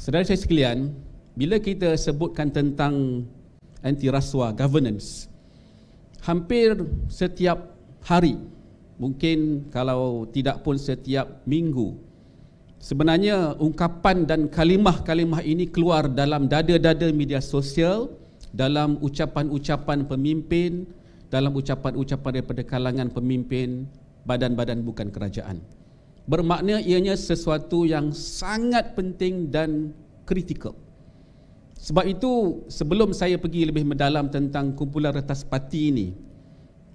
Saudara saya sekalian, bila kita sebutkan tentang anti rasuah governance, hampir setiap hari, mungkin kalau tidak pun setiap minggu, sebenarnya ungkapan dan kalimah-kalimah ini keluar dalam dada-dada media sosial, dalam ucapan-ucapan pemimpin, dalam ucapan-ucapan daripada kalangan pemimpin badan-badan bukan kerajaan. Bermakna ianya sesuatu yang sangat penting dan kritikal. Sebab itu sebelum saya pergi lebih mendalam tentang kumpulan retas parti ini,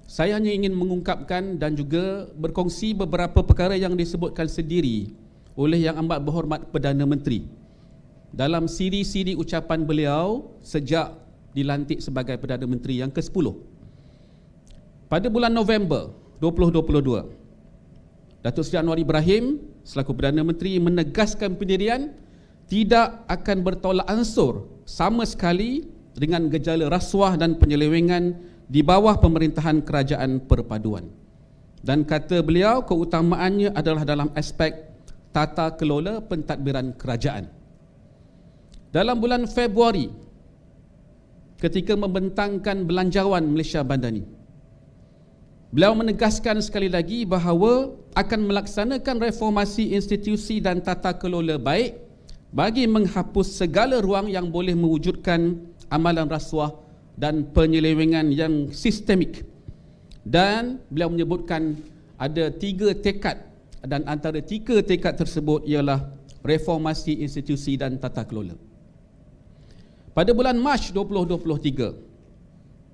saya hanya ingin mengungkapkan dan juga berkongsi beberapa perkara yang disebutkan sendiri oleh Yang Amat Berhormat Perdana Menteri dalam siri-siri ucapan beliau sejak dilantik sebagai Perdana Menteri yang ke-10. Pada bulan November 2022, Datuk Seri Anwar Ibrahim selaku Perdana Menteri menegaskan pendirian tidak akan bertolak ansur sama sekali dengan gejala rasuah dan penyelewengan di bawah pemerintahan kerajaan perpaduan. Dan kata beliau, keutamaannya adalah dalam aspek tata kelola pentadbiran kerajaan. Dalam bulan Februari, ketika membentangkan Belanjawan Malaysia Madani, beliau menegaskan sekali lagi bahawa akan melaksanakan reformasi institusi dan tata kelola baik bagi menghapus segala ruang yang boleh mewujudkan amalan rasuah dan penyelewengan yang sistemik. Dan beliau menyebutkan ada 3 tekad, dan antara 3 tekad tersebut ialah reformasi institusi dan tata kelola. Pada bulan Mac 2023,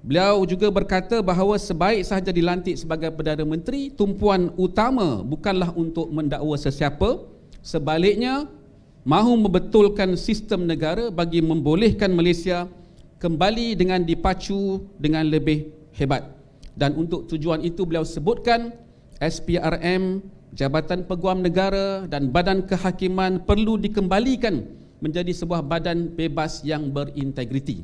beliau juga berkata bahawa sebaik sahaja dilantik sebagai Perdana Menteri, tumpuan utama bukanlah untuk mendakwa sesiapa, sebaliknya mahu membetulkan sistem negara bagi membolehkan Malaysia kembali dengan dipacu dengan lebih hebat. Dan untuk tujuan itu beliau sebutkan SPRM, Jabatan Peguam Negara dan Badan Kehakiman perlu dikembalikan menjadi sebuah badan bebas yang berintegriti.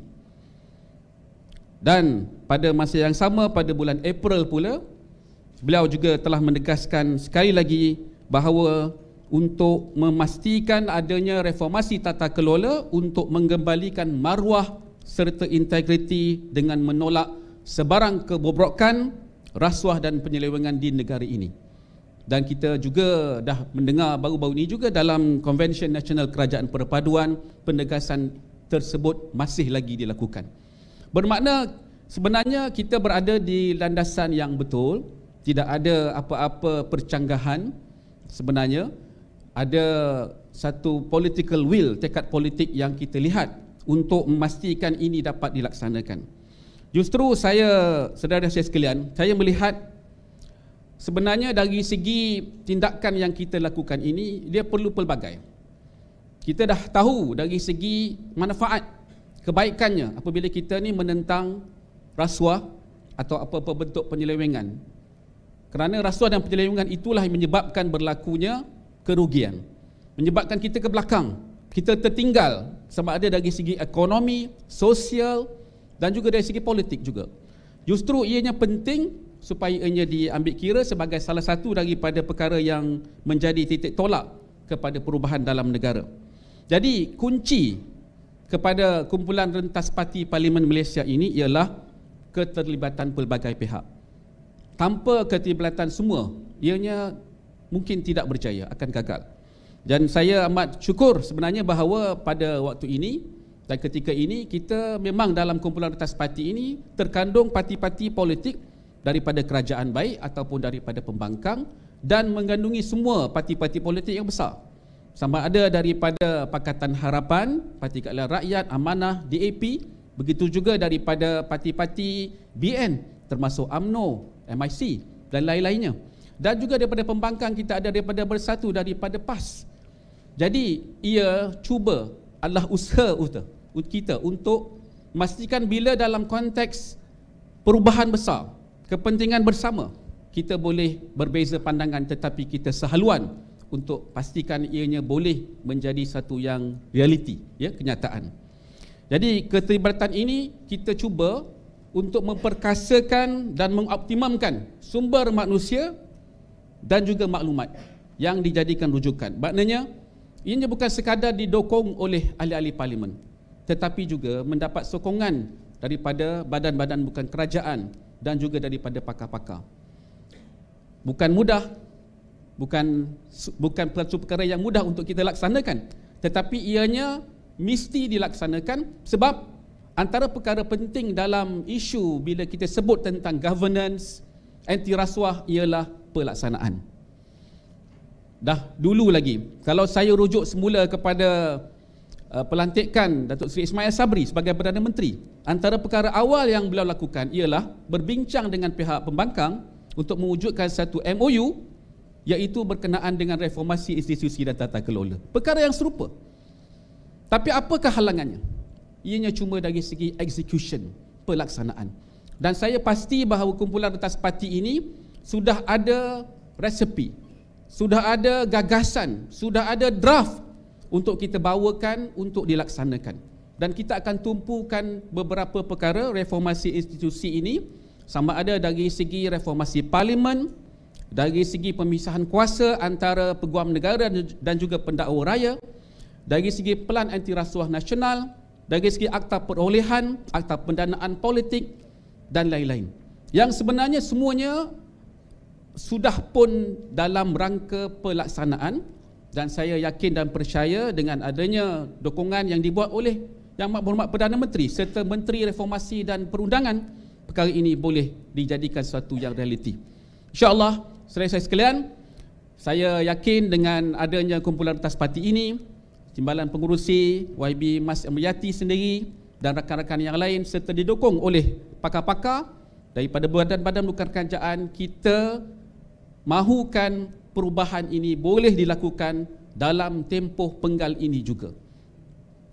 Dan pada masa yang sama, pada bulan April pula, beliau juga telah menegaskan sekali lagi bahawa untuk memastikan adanya reformasi tata kelola untuk mengembalikan maruah serta integriti dengan menolak sebarang kebobrokan, rasuah dan penyelewengan di negara ini. Dan kita juga dah mendengar baru-baru ini juga dalam Konvensyen Nasional Kerajaan Perpaduan, penegasan tersebut masih lagi dilakukan. Bermakna sebenarnya kita berada di landasan yang betul, tidak ada apa-apa percanggahan. Sebenarnya ada satu political will, tekad politik yang kita lihat untuk memastikan ini dapat dilaksanakan. Justru saudara saya sekalian, saya melihat sebenarnya dari segi tindakan yang kita lakukan ini, dia perlu pelbagai. Kita dah tahu dari segi manfaat, kebaikannya apabila kita ni menentang rasuah atau apa-apa bentuk penyelewengan. Kerana rasuah dan penyelewengan itulah yang menyebabkan berlakunya kerugian, menyebabkan kita ke belakang, kita tertinggal sama ada dari segi ekonomi, sosial dan juga dari segi politik juga. Justru ianya penting supaya ianya diambil kira sebagai salah satu daripada perkara yang menjadi titik tolak kepada perubahan dalam negara. Jadi kunci kepada kumpulan rentas parti Parlimen Malaysia ini ialah keterlibatan pelbagai pihak. Tanpa keterlibatan semua, ianya mungkin tidak berjaya, akan gagal. Dan saya amat syukur sebenarnya bahawa pada waktu ini dan ketika ini kita memang dalam kumpulan rentas parti ini terkandung parti-parti politik daripada kerajaan baik ataupun daripada pembangkang, dan mengandungi semua parti-parti politik yang besar. Sama ada daripada Pakatan Harapan, Parti Keadilan Rakyat, Amanah, DAP, begitu juga daripada parti-parti BN termasuk UMNO, MIC dan lain-lainnya. Dan juga daripada pembangkang kita ada daripada Bersatu, daripada PAS. Jadi ia cuba, adalah usaha kita untuk memastikan bila dalam konteks perubahan besar, kepentingan bersama, kita boleh berbeza pandangan tetapi kita sehaluan untuk pastikan ianya boleh menjadi satu yang realiti, ya, kenyataan. Jadi keterlibatan ini kita cuba untuk memperkasakan dan mengoptimumkan sumber manusia dan juga maklumat yang dijadikan rujukan. Maknanya Ianya bukan sekadar didokong oleh ahli-ahli parlimen, tetapi juga mendapat sokongan daripada badan-badan bukan kerajaan dan juga daripada pakar-pakar. Bukan mudah, bukan satu perkara yang mudah untuk kita laksanakan, tetapi ianya mesti dilaksanakan sebab antara perkara penting dalam isu bila kita sebut tentang governance, anti rasuah ialah pelaksanaan. Dah dulu lagi, kalau saya rujuk semula kepada pelantikan Datuk Seri Ismail Sabri sebagai Perdana Menteri, antara perkara awal yang beliau lakukan ialah berbincang dengan pihak pembangkang untuk mewujudkan satu MOU, iaitu berkenaan dengan reformasi institusi dan tata kelola. Perkara yang serupa. Tapi apakah halangannya? Ianya cuma dari segi execution, pelaksanaan. Dan saya pasti bahawa kumpulan retas parti ini sudah ada resepi, sudah ada gagasan, sudah ada draft untuk kita bawakan untuk dilaksanakan. Dan kita akan tumpukan beberapa perkara reformasi institusi ini, sama ada dari segi reformasi parlimen, dari segi pemisahan kuasa antara peguam negara dan juga pendakwa raya, dari segi pelan anti rasuah nasional, dari segi akta perolehan, akta pendanaan politik dan lain-lain. Yang sebenarnya semuanya sudah pun dalam rangka pelaksanaan, dan saya yakin dan percaya dengan adanya dukungan yang dibuat oleh Yang Berhormat Perdana Menteri serta Menteri Reformasi dan Perundangan, perkara ini boleh dijadikan suatu yang realiti. InsyaAllah, saudara saya sekalian, saya yakin dengan adanya kumpulan retas parti ini, Timbalan Pengurusi, YB Mas Amriyati sendiri dan rakan-rakan yang lain serta didukung oleh pakar-pakar daripada badan-badan bukan kerajaan, kita mahukan perubahan ini boleh dilakukan dalam tempoh penggal ini juga.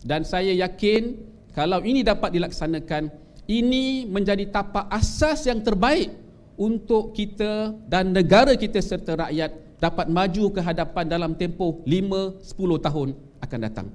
Dan saya yakin kalau ini dapat dilaksanakan, ini menjadi tapak asas yang terbaik untuk kita dan negara kita serta rakyat dapat maju ke hadapan dalam tempoh 5-10 tahun akan datang.